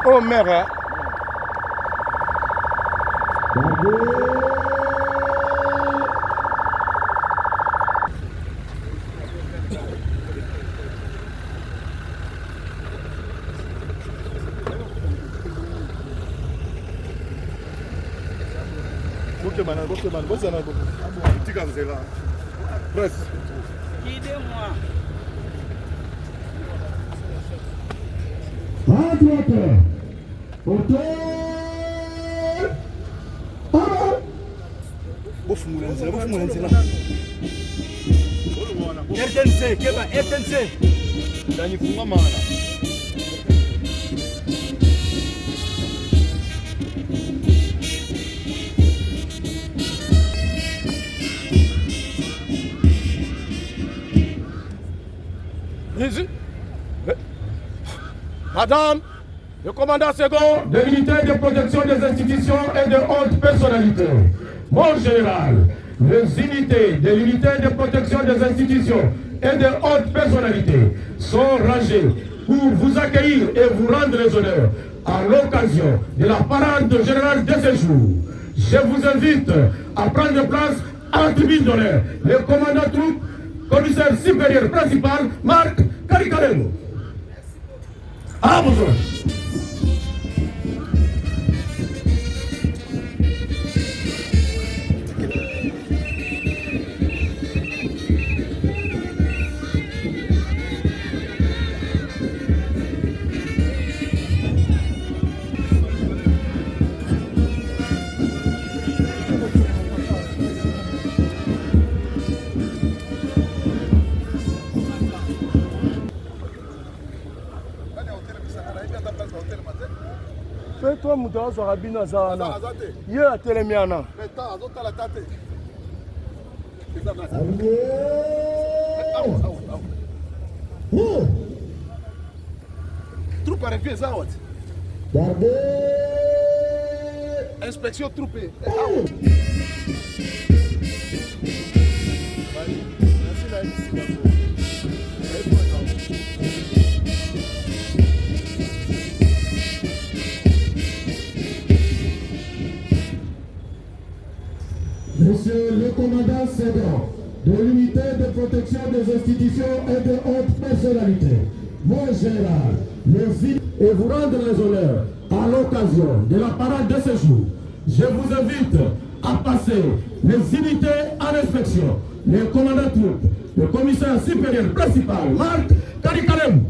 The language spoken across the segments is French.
Oh mère. RTNC, Keba, RTNC. Ndanifunga mana. Madame, le commandant second de l'unité de protection des institutions et de hautes personnalités. Mon général, les unités de l'unité de protection des institutions et de hautes personnalités sont rangées pour vous accueillir et vous rendre les honneurs à l'occasion de la parade générale de ce jour. Je vous invite à prendre place à la tribune d'honneur. Le commandant troupe, commissaire supérieur principal, Marc Caricarello. À vos ordres. Fais-toi Moudawa Zarabina Zahana. Yé a Télémiana. Troupe arrivée, Zawad. Inspection troupée. Monsieur le commandant second de l'unité de protection des institutions et de hautes personnalités, mon général, et vous rendre les honneurs à l'occasion de la parade de ce jour. Je vous invite à passer les unités en inspection. Le commandant troupe, le commissaire supérieur principal, Marc Caricarello.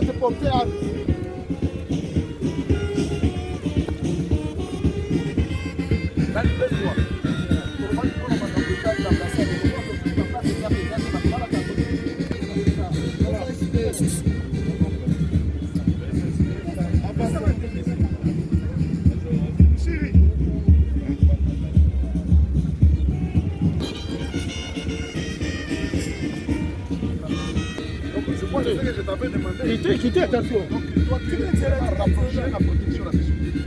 de porter à je t'avais demandé. Quittez, attention. Donc toi, tu es rapproché la protection de la sécurité.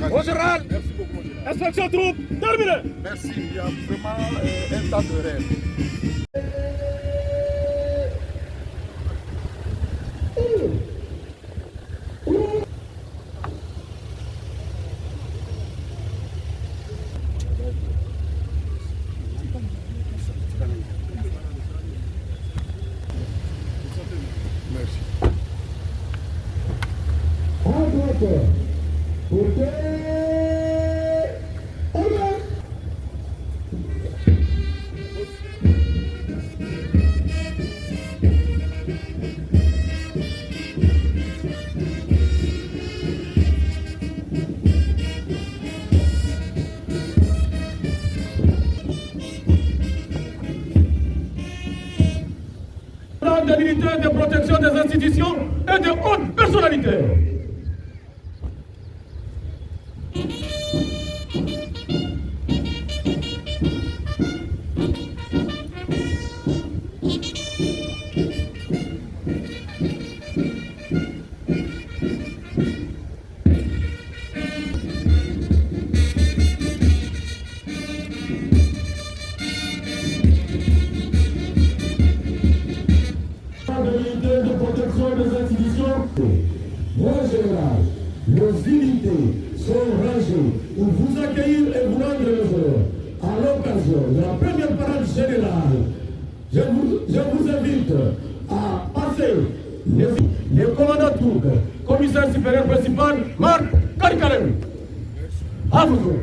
Mon général. Merci beaucoup, mon général. Inspection troupe, terminé. Merci, il y a vraiment un tas de rêves. Des militaires de protection des institutions et de hautes personnalités. De protection des institutions. Mon général, nos unités sont rangées pour vous accueillir et vous rendre les honneurs. À l'occasion de la première parade générale, je vous invite à passer les commandants Touk, commissaire supérieur principal, Marc Karikarem. À vous.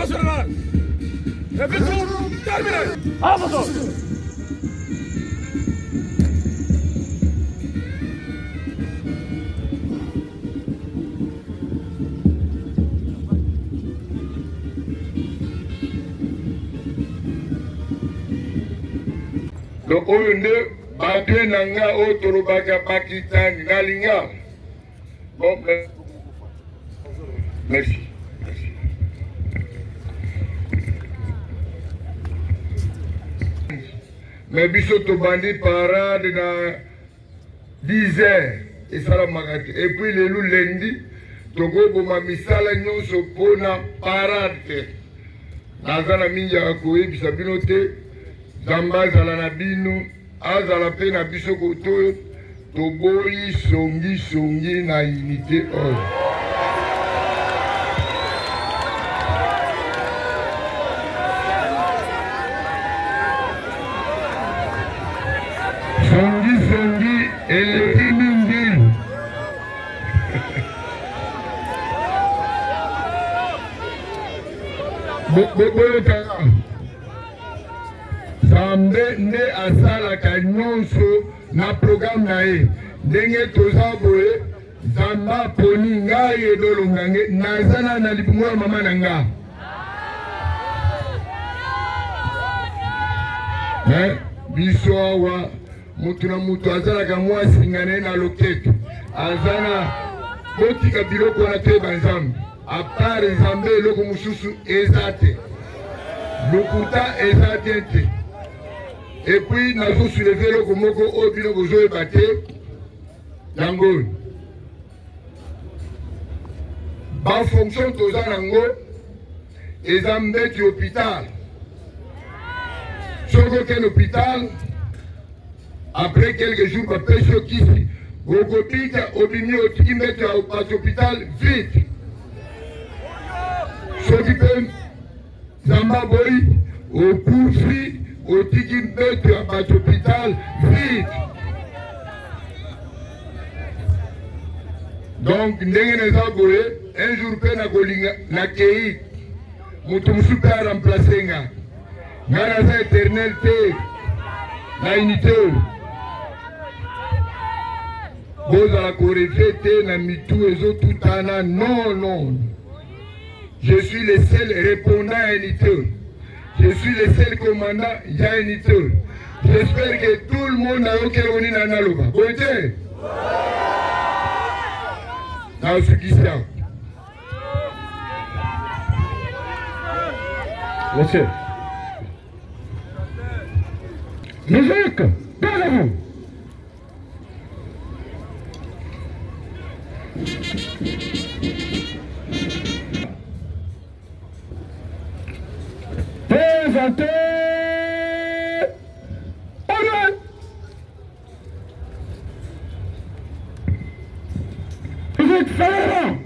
Général, répétons, terminé. À votre ordre. Donc oyo nde bato na nga oyo tolobaka Pakistan nalinga. Bon, merci. Mais biso tobandi parade na 10 heures et ça la magati. Et puis le lundi togo boma misala nyonso pona parade. Nazana minja ko ebisa bino te. Zamba zala na bino azala pe na biso koto toboyi songi na unité oyo. Songi eleki mingi. Boyokanga Zambe nde asalaka nyonso na programme na ye ndenge toza boye Zambe aponi ngai edolonga nge nazana na libumu ya mama na nga biso awa mutu na mutu azalaka mwasi nga naye na loketo azana botika biloko wana toyeba Nzambe apart Nzambe eloko mosusu eza te lokuta eza te. Et puis nous avons soulevé le Komoko au bino bozo ebate yango ba fonction toza nango eza mbeti hôpital soko ken hôpital après quelques jours ba peso kisi gokopika obimi otiki mbeti ya hôpital vite soki pe zamba boy okufi otiki mbeti ya hôpital vite. Donc ndenge neza boye un jour pe na kolinga na kei mutu musu pe remplacer nga naza éternel te na unité bozala korefe te na mitu ezotutana non. Je suis le seul répondant à unité. Je suis le seul commandant ya unité. J'espère que tout le monde a ok oni na naloba. Bonjour. Dans ce qui s'est. Monsieur. Musique. Parlez-vous. Présentez honneur. Musique Ferrand.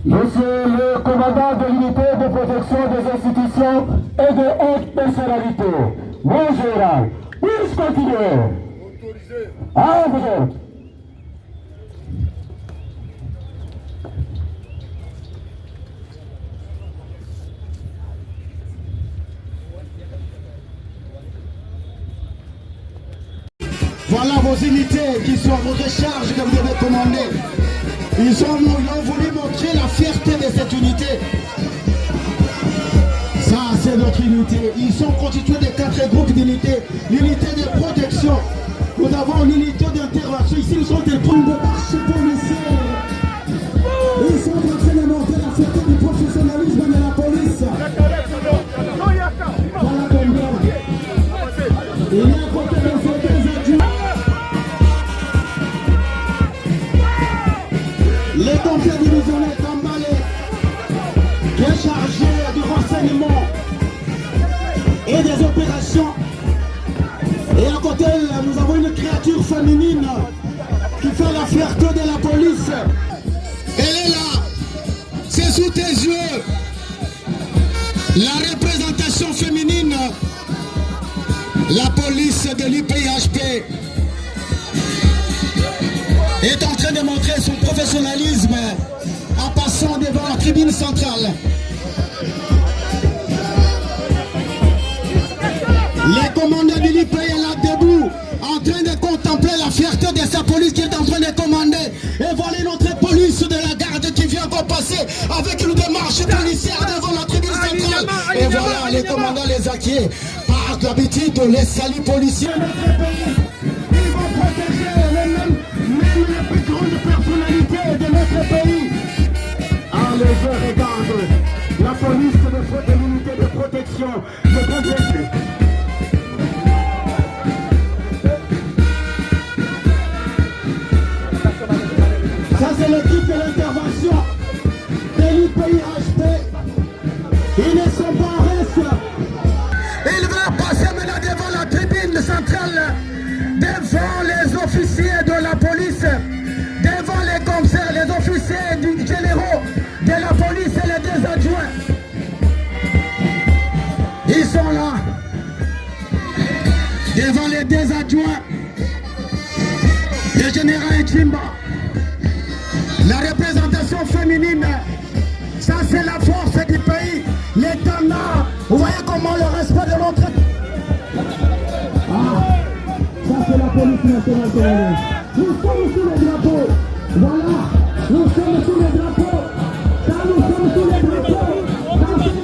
Monsieur le commandant de l'unité de protection des institutions et de haute personnalité, mon général, puis continuer. À vous autres. Voilà vos unités qui sont en recharge comme vous avez commandé. Ils ont voulu montrer la fierté de cette unité. Ça, c'est notre unité. Ils sont constitués de 4 groupes d'unités. L'unité de protection. Nous avons une unité d'intervention. Ici, nous sommes des points de marche policiers. Ils sont en train de montrer la fierté du professionnalisme de la police. Voilà combien. Il y a à côté de ces adjoints. Les pompiers divisionnaires Tambalé, qui est chargé du renseignement et des opérations. Et à côté, nous avons une créature féminine qui fait la sous tes yeux, la représentation féminine, la police de l'IPHP est en train de montrer son professionnalisme en passant devant la tribune centrale. Les commandants de l'IP est là debout, en train de contempler la fierté de sa police qui est en train de commander. Et voilà notre police de la garde qui vient encore passer avec une démarche policière devant la tribune centrale. Et voilà les commandants les acquiers. Par d'habitude, les saluts policiers. Ils vont protéger même les plus grandes personnalités de notre pays. Allez, je regarde la police de l'unité de protection de protection. Ça c'est l'équipe de l'intervention de l'IPHP. Ils ne sont pas en reste. Il va passer maintenant devant la tribune centrale, devant les officiers de la police, devant les commissaires, les officiers généraux de la police et les deux adjoints. Ils sont là, devant les deux adjoints, le général Chimba. La représentation féminine, ça c'est la force du pays. Les Tana, vous voyez comment le respect de notre... Ah, ça c'est la police nationale congolaise. Nous sommes sous les drapeaux. Voilà, nous sommes sous les drapeaux. Ça, nous sommes sous les drapeaux. Ça c'est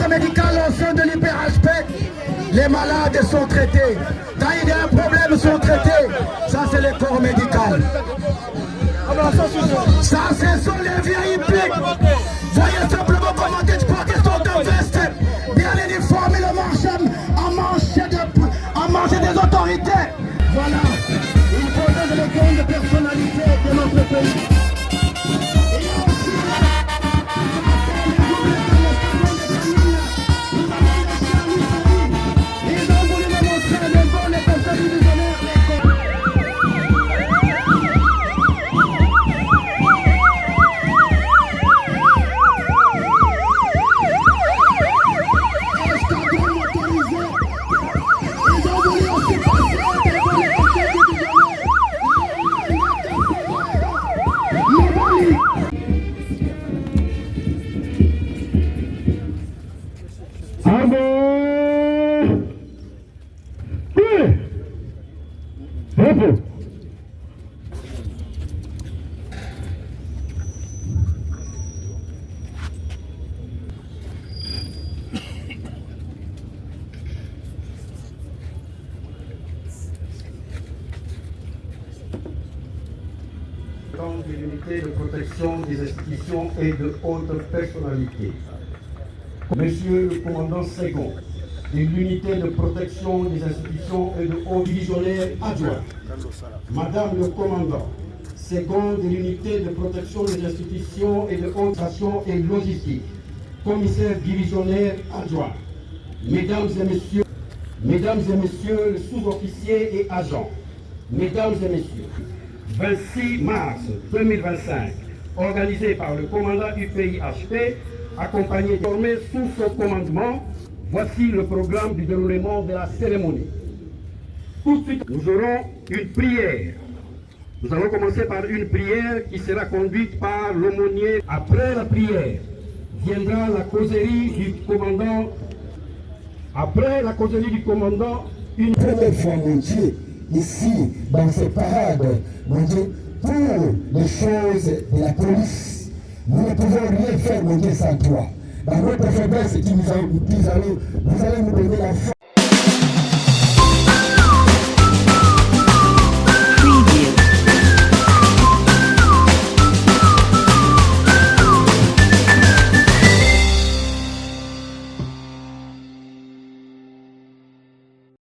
médical au sein de l'IPHP. Les malades sont traités. Quand il y a un problème, sont traités. Ça, c'est le corps médical. Ça, ce sont les VIP. Voyez simplement comment des sportifs sont en veste, bien uniformes, en marche des autorités. Voilà. Il protège les grandes personnalités de notre pays. De l'unité de protection des institutions et de hautes personnalités. Monsieur le commandant second de l'unité de protection des institutions et de haut divisionnaire adjoint. Madame le commandant second de l'unité de protection des institutions et de haute administration et logistique. Commissaire divisionnaire adjoint. Mesdames et messieurs, Mesdames et messieurs les sous-officiers et agents, mesdames et messieurs, 26 mars 2025, organisé par le commandant UPI-HP, accompagné désormais sous son commandement, voici le programme du déroulement de la cérémonie. Tout de suite, nous aurons une prière. Nous allons commencer par une prière qui sera conduite par l'aumônier. Après la prière, viendra la causerie du commandant. Après la causerie du commandant, une première fois, mon Dieu, ici, dans cette parade, mon Dieu, pour les choses de la police, nous ne pouvons rien faire, mon Dieu, sans toi. Dans notre faiblesse, nous allons nous donner la force.